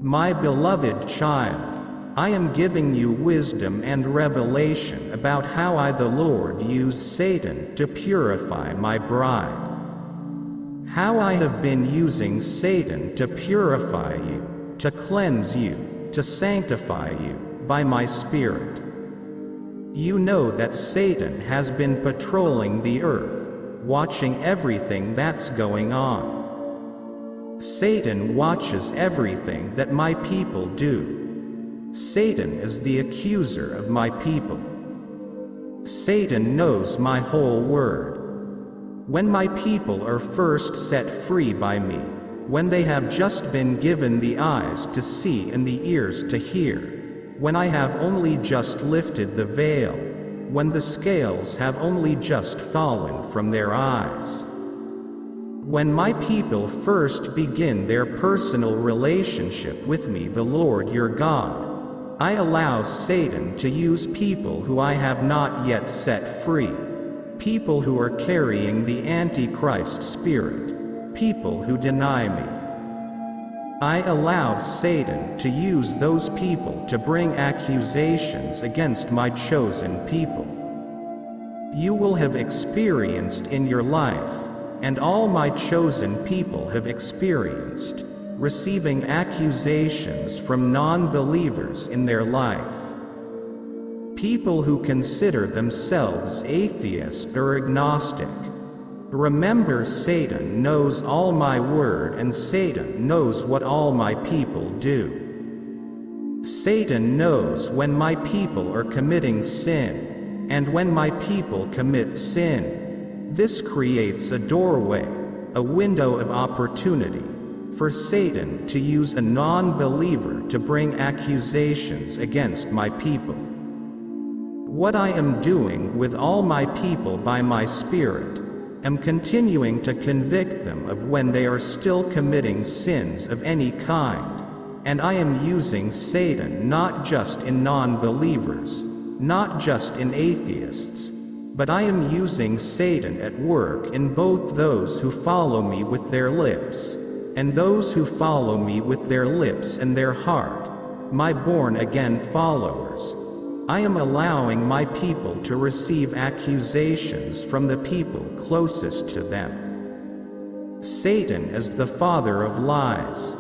My beloved child, I am giving you wisdom and revelation about how I, the Lord, use Satan to purify my bride. How I have been using Satan to purify you, to cleanse you, to sanctify you, by my Spirit. You know that Satan has been patrolling the earth, watching everything that's going on. Satan watches everything that my people do. Satan is the accuser of my people. Satan knows my whole word. When my people are first set free by me, when they have just been given the eyes to see and the ears to hear, when I have only just lifted the veil, when the scales have only just fallen from their eyes. When my people first begin their personal relationship with me, the Lord your God, I allow Satan to use people who I have not yet set free, people who are carrying the Antichrist spirit, people who deny me. I allow Satan to use those people to bring accusations against my chosen people. You will have experienced in your life, and all my chosen people have experienced, receiving accusations from non-believers in their life. People who consider themselves atheist or agnostic. Remember, Satan knows all my word, and Satan knows what all my people do. Satan knows when my people are committing sin, and when my people commit sin. This creates a doorway, a window of opportunity, for Satan to use a non-believer to bring accusations against my people. What I am doing with all my people by my Spirit, am continuing to convict them of when they are still committing sins of any kind, and I am using Satan not just in non-believers, not just in atheists, but I am using Satan at work in both those who follow me with their lips, and those who follow me with their lips and their heart, my born-again followers. I am allowing my people to receive accusations from the people closest to them. Satan is the father of lies.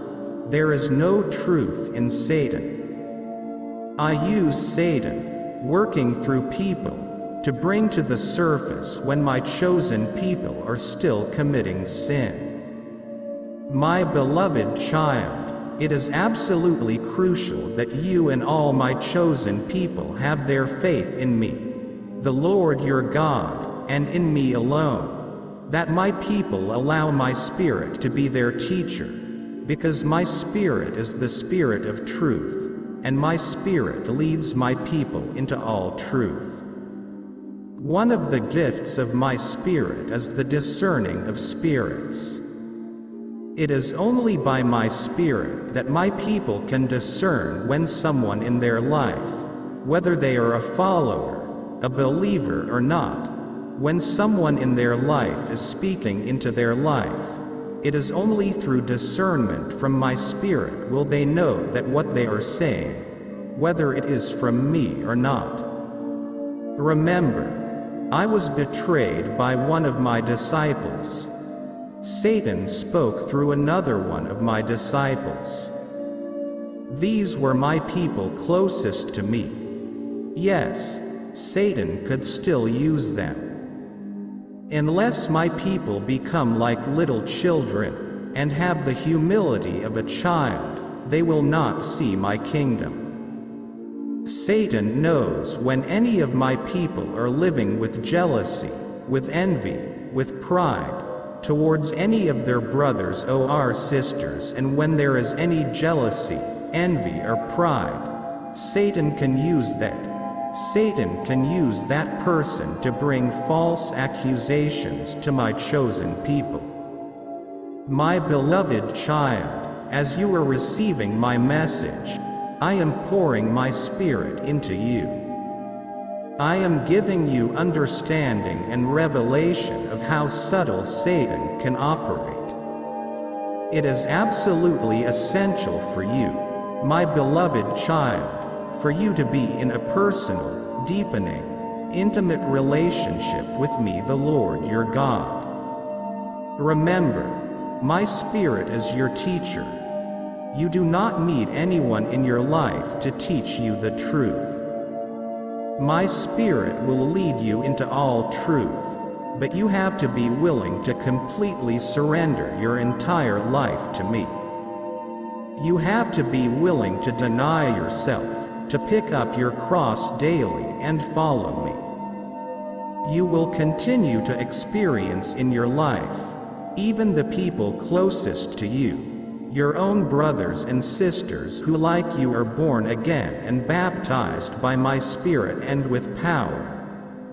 There is no truth in Satan. I use Satan, working through people, to bring to the surface when my chosen people are still committing sin. My beloved child, it is absolutely crucial that you and all my chosen people have their faith in me, the Lord your God, and in me alone, that my people allow my Spirit to be their teacher, because my Spirit is the Spirit of truth, and my Spirit leads my people into all truth. One of the gifts of my Spirit is the discerning of spirits. It is only by my Spirit that my people can discern when someone in their life, whether they are a follower, a believer or not, when someone in their life is speaking into their life. It is only through discernment from my Spirit will they know that what they are saying, whether it is from me or not. Remember, I was betrayed by one of my disciples. Satan spoke through another one of my disciples. These were my people closest to me. Yes, Satan could still use them. Unless my people become like little children, and have the humility of a child, they will not see my kingdom. Satan knows when any of my people are living with jealousy, with envy, with pride, towards any of their brothers or sisters, and when there is any jealousy, envy or pride, Satan can use that. Satan can use that person to bring false accusations to my chosen people. My beloved child, as you are receiving my message, I am pouring my Spirit into you. I am giving you understanding and revelation of how subtle Satan can operate. It is absolutely essential for you, my beloved child, for you to be in a personal, deepening, intimate relationship with me, the Lord your God. Remember, my Spirit is your teacher. You do not need anyone in your life to teach you the truth. My Spirit will lead you into all truth, but you have to be willing to completely surrender your entire life to me. You have to be willing to deny yourself, to pick up your cross daily and follow me. You will continue to experience in your life, even the people closest to you, your own brothers and sisters who like you are born again and baptized by my Spirit and with power.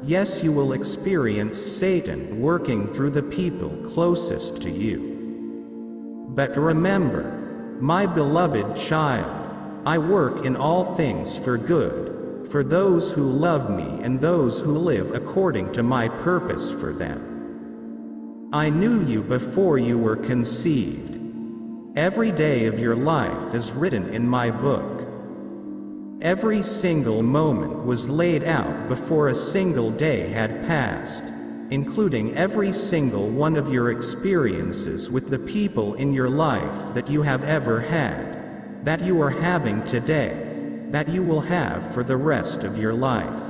Yes, you will experience Satan working through the people closest to you. But remember, my beloved child, I work in all things for good, for those who love me and those who live according to my purpose for them. I knew you before you were conceived. Every day of your life is written in my book. Every single moment was laid out before a single day had passed, including every single one of your experiences with the people in your life that you have ever had, that you are having today, that you will have for the rest of your life.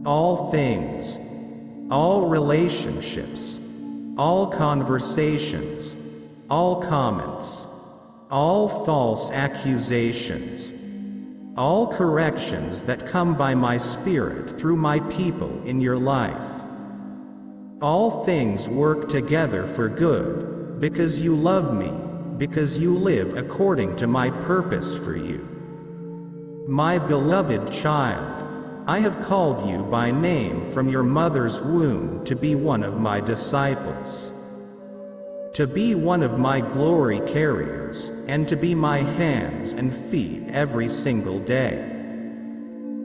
All things, all relationships, all conversations, all comments, all false accusations, all corrections that come by my Spirit through my people in your life. All things work together for good, because you love me, because you live according to my purpose for you. My beloved child, I have called you by name from your mother's womb to be one of my disciples, to be one of my glory carriers, and to be my hands and feet every single day.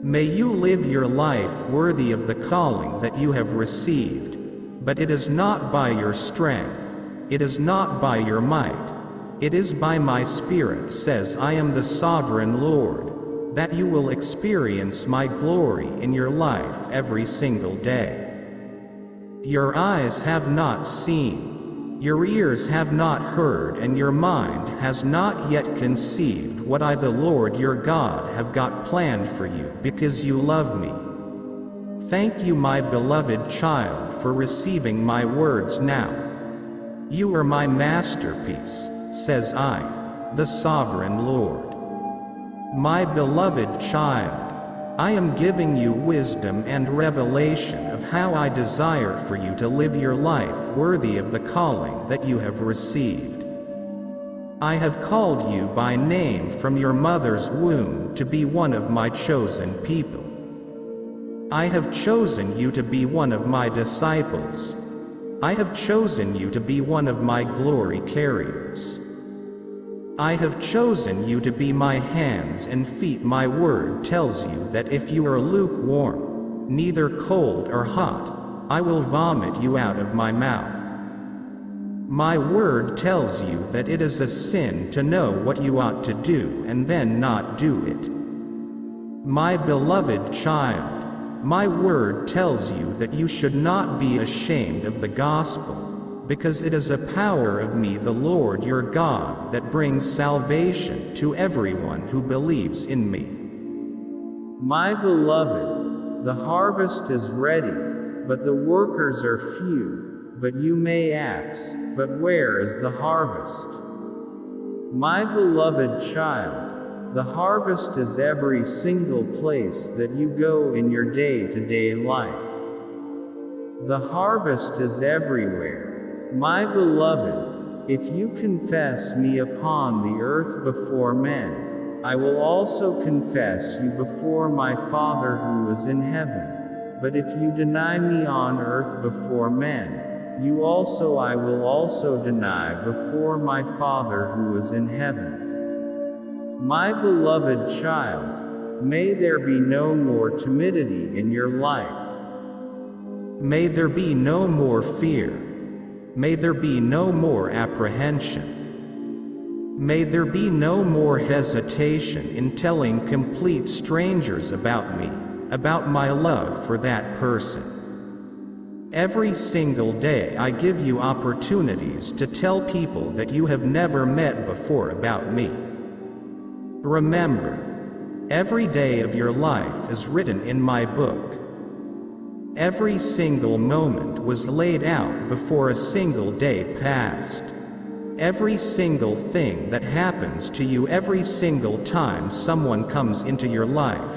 May you live your life worthy of the calling that you have received, but it is not by your strength, it is not by your might, it is by my Spirit, says I am the sovereign Lord, that you will experience my glory in your life every single day. Your eyes have not seen, your ears have not heard, and your mind has not yet conceived what I, the Lord your God, have got planned for you, because you love me. Thank you, my beloved child, for receiving my words now. You are my masterpiece, says I, the sovereign Lord. My beloved child, I am giving you wisdom and revelation of how I desire for you to live your life worthy of the calling that you have received. I have called you by name from your mother's womb to be one of my chosen people. I have chosen you to be one of my disciples. I have chosen you to be one of my glory carriers. I have chosen you to be my hands and feet. My word tells you that if you are lukewarm, neither cold or hot, I will vomit you out of my mouth. My word tells you that it is a sin to know what you ought to do and then not do it. My beloved child, my word tells you that you should not be ashamed of the gospel, because it is a power of me, the Lord your God, that brings salvation to everyone who believes in me. My beloved, the harvest is ready, but the workers are few. But you may ask, but where is the harvest? My beloved child, the harvest is every single place that you go in your day-to-day life. The harvest is everywhere. My beloved, if you confess me upon the earth before men, I will also confess you before my Father who is in heaven. But if you deny me on earth before men, you also I will also deny before my Father who is in heaven. My beloved child, may there be no more timidity in your life. May there be no more fear. May there be no more apprehension. May there be no more hesitation in telling complete strangers about me, about my love for that person. Every single day I give you opportunities to tell people that you have never met before about me. Remember, every day of your life is written in my book. Every single moment was laid out before a single day passed. Every single thing that happens to you every single time someone comes into your life,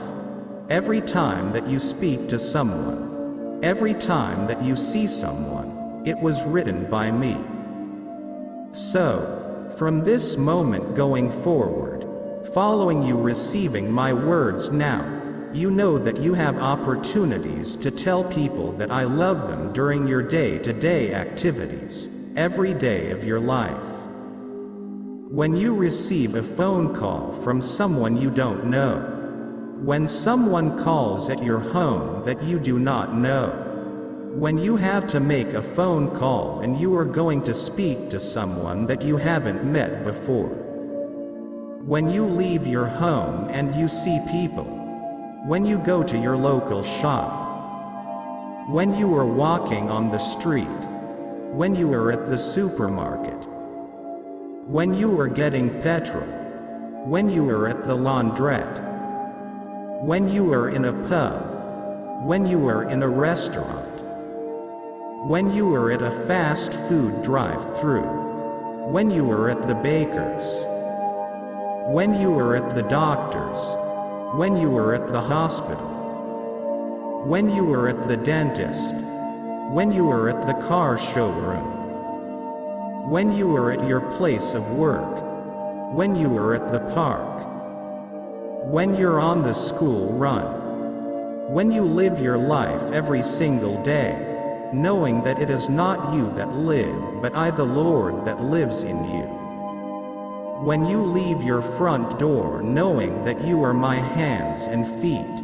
every time that you speak to someone, every time that you see someone, it was written by me. So, from this moment going forward, following you receiving my words now, you know that you have opportunities to tell people that I love them during your day-to-day activities, every day of your life. When you receive a phone call from someone you don't know, when someone calls at your home that you do not know, when you have to make a phone call and you are going to speak to someone that you haven't met before, when you leave your home and you see people, when you go to your local shop, when you are walking on the street, when you are at the supermarket, when you are getting petrol, when you are at the laundrette, when you are in a pub, when you are in a restaurant, when you are at a fast food drive-through, when you are at the baker's, when you are at the doctor's, when you are at the hospital, when you are at the dentist, when you are at the car showroom, when you are at your place of work, when you are at the park, when you're on the school run, when you live your life every single day, knowing that it is not you that live but I the Lord that lives in you. When you leave your front door knowing that you are my hands and feet.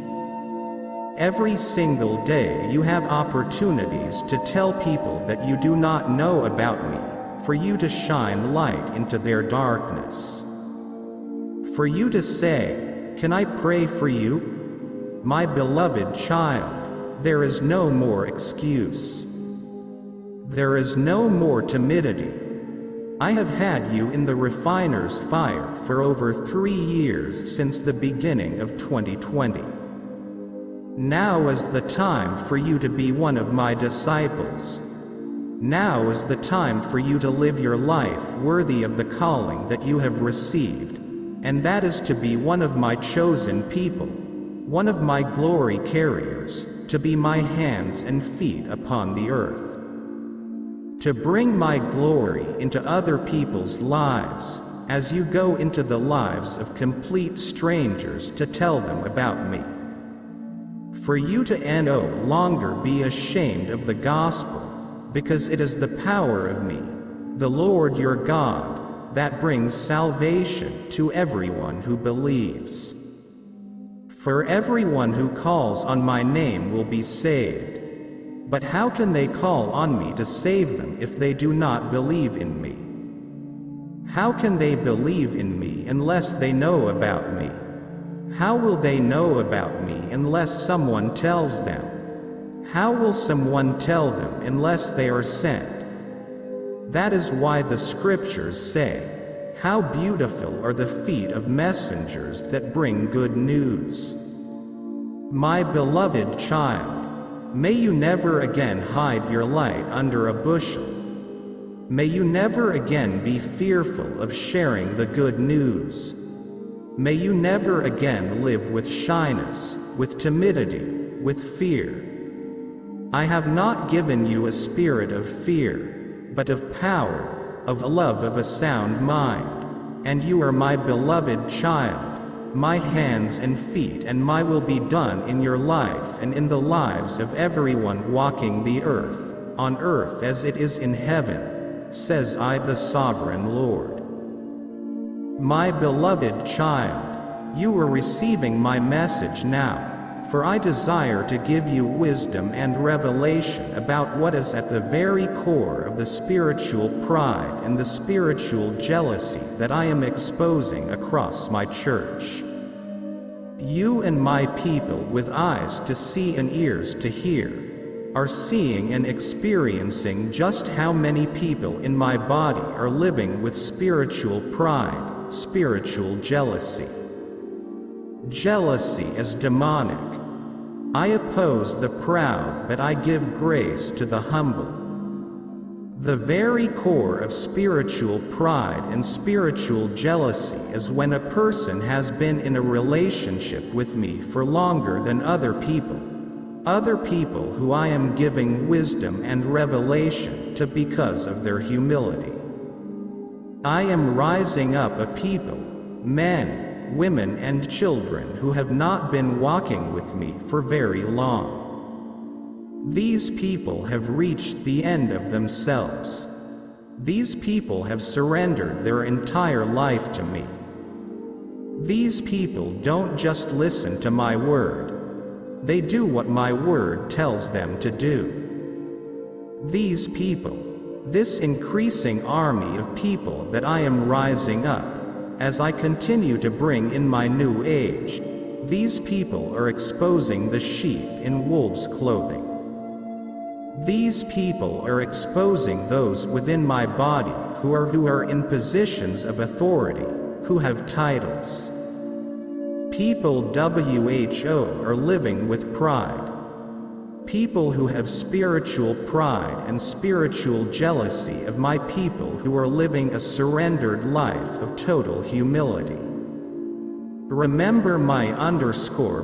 Every single day you have opportunities to tell people that you do not know about me, for you to shine light into their darkness. For you to say, "Can I pray for you?" My beloved child, there is no more excuse. There is no more timidity. I have had you in the refiner's fire for over 3 years since the beginning of 2020. Now is the time for you to be one of my disciples. Now is the time for you to live your life worthy of the calling that you have received, and that is to be one of my chosen people, one of my glory carriers, to be my hands and feet upon the earth. To bring my glory into other people's lives, as you go into the lives of complete strangers to tell them about me. For you to no longer be ashamed of the gospel, because it is the power of me, the Lord your God, that brings salvation to everyone who believes. For everyone who calls on my name will be saved. But how can they call on me to save them if they do not believe in me? How can they believe in me unless they know about me? How will they know about me unless someone tells them? How will someone tell them unless they are sent? That is why the scriptures say, "How beautiful are the feet of messengers that bring good news." My beloved child, may you never again hide your light under a bushel. May you never again be fearful of sharing the good news. May you never again live with shyness, with timidity, with fear. I have not given you a spirit of fear, but of power, of love, of a sound mind. And you are my beloved child, my hands and feet, and my will be done in your life and in the lives of everyone walking the earth, on earth as it is in heaven, says I the sovereign Lord. My beloved child, you are receiving my message now, for I desire to give you wisdom and revelation about what is at the very core of the spiritual pride and the spiritual jealousy that I am exposing across my church. You and my people with eyes to see and ears to hear are seeing and experiencing just how many people in my body are living with spiritual pride, spiritual jealousy. Jealousy is demonic. I oppose the proud, but I give grace to the humble. The very core of spiritual pride and spiritual jealousy is when a person has been in a relationship with me for longer than other people who I am giving wisdom and revelation to because of their humility. I am rising up a people, men, women and children who have not been walking with me for very long. These people have reached the end of themselves. These people have surrendered their entire life to me. These people don't just listen to my word. They do what my word tells them to do. These people, this increasing army of people that I am rising up, as I continue to bring in my new age, these people are exposing the sheep in wolves' clothing. These people are exposing those within my body who are in positions of authority, who have titles. People WHO are living with pride. People who have spiritual pride and spiritual jealousy of my people who are living a surrendered life of total humility. Remember my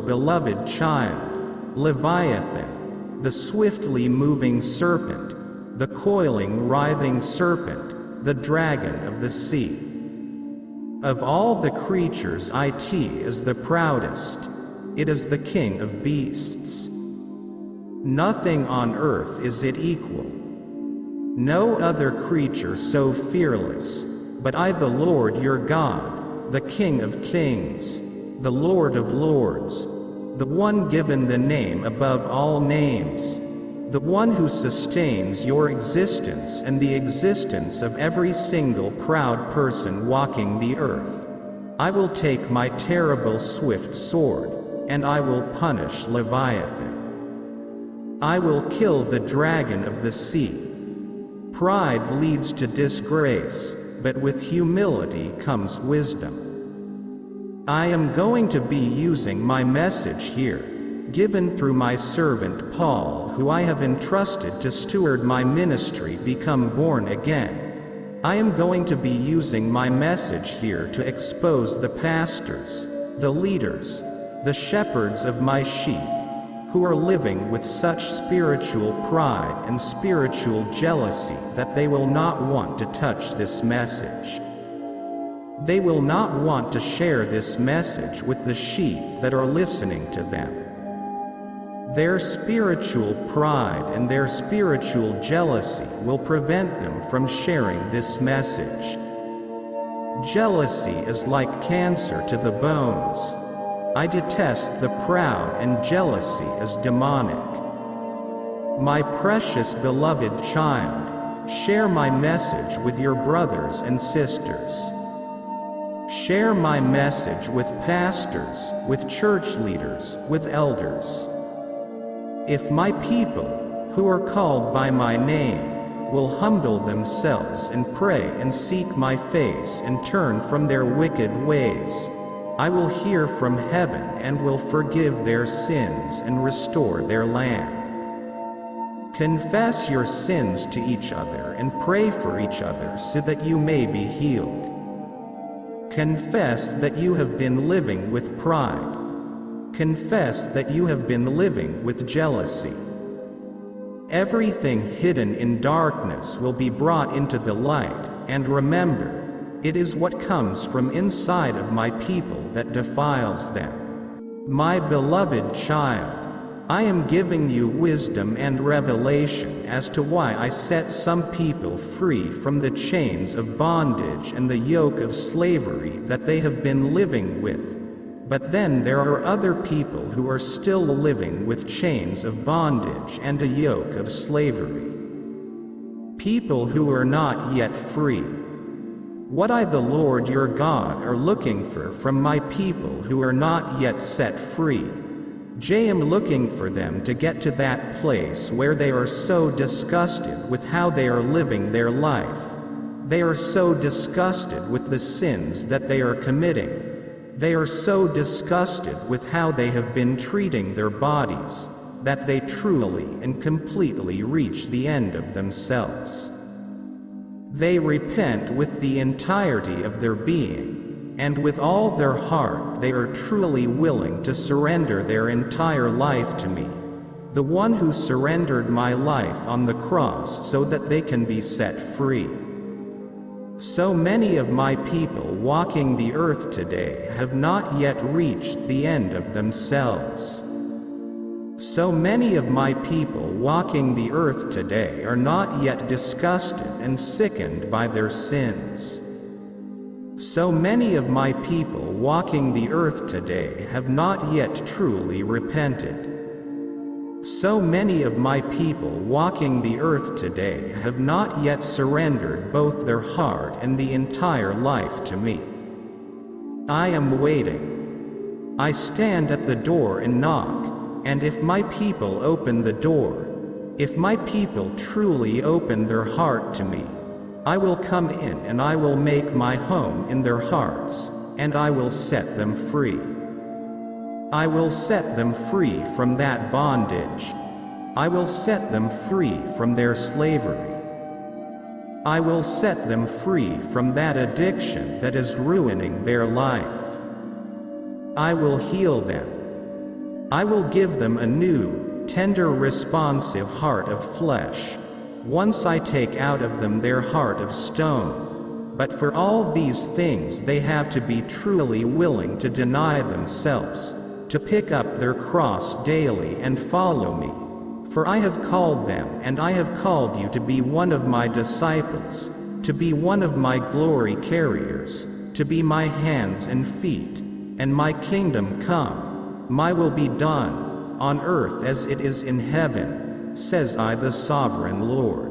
beloved child, Leviathan, the swiftly moving serpent, the coiling writhing serpent, the dragon of the sea. Of all the creatures it is the proudest, it is the king of beasts. Nothing on earth is it equal. No other creature so fearless, but I the Lord your God, the King of kings, the Lord of lords, the one given the name above all names, the one who sustains your existence and the existence of every single proud person walking the earth. I will take my terrible swift sword, and I will punish Leviathan. I will kill the dragon of the sea. Pride leads to disgrace, but with humility comes wisdom. I am going to be using my message here, given through my servant Paul, who I have entrusted to steward my ministry Become Born Again. I am going to be using my message here to expose the pastors, the leaders, the shepherds of my sheep, who are living with such spiritual pride and spiritual jealousy that they will not want to touch this message. They will not want to share this message with the sheep that are listening to them. Their spiritual pride and their spiritual jealousy will prevent them from sharing this message. Jealousy is like cancer to the bones. I detest the proud, and jealousy is demonic. My precious beloved child, share my message with your brothers and sisters. Share my message with pastors, with church leaders, with elders. If my people, who are called by my name, will humble themselves and pray and seek my face and turn from their wicked ways, I will hear from heaven and will forgive their sins and restore their land. Confess your sins to each other and pray for each other so that you may be healed. Confess that you have been living with pride. Confess that you have been living with jealousy. Everything hidden in darkness will be brought into the light, and remember, it is what comes from inside of my people that defiles them. My beloved child, I am giving you wisdom and revelation as to why I set some people free from the chains of bondage and the yoke of slavery that they have been living with, But then there are other people who are still living with chains of bondage and a yoke of slavery. People who are not yet free. What I, the Lord your God, are looking for from my people who are not yet set free. I am looking for them to get to that place where they are so disgusted with how they are living their life. They are so disgusted with the sins that they are committing. They are so disgusted with how they have been treating their bodies, that they truly and completely reach the end of themselves. They repent with the entirety of their being, and with all their heart they are truly willing to surrender their entire life to me, the one who surrendered my life on the cross so that they can be set free. So many of my people walking the earth today have not yet reached the end of themselves. So many of my people walking the earth today are not yet disgusted and sickened by their sins. So many of my people walking the earth today have not yet truly repented. So many of my people walking the earth today have not yet surrendered both their heart and the entire life to me. I am waiting. I stand at the door and knock, and if my people open the door, if my people truly open their heart to me, I will come in and I will make my home in their hearts, and I will set them free. I will set them free from that bondage. I will set them free from their slavery. I will set them free from that addiction that is ruining their life. I will heal them. I will give them a new, tender, responsive heart of flesh, once I take out of them their heart of stone. But for all these things they have to be truly willing to deny themselves, to pick up their cross daily and follow me. For I have called them, and I have called you to be one of my disciples, to be one of my glory carriers, to be my hands and feet, and my kingdom come, my will be done, on earth as it is in heaven, says I, the sovereign Lord.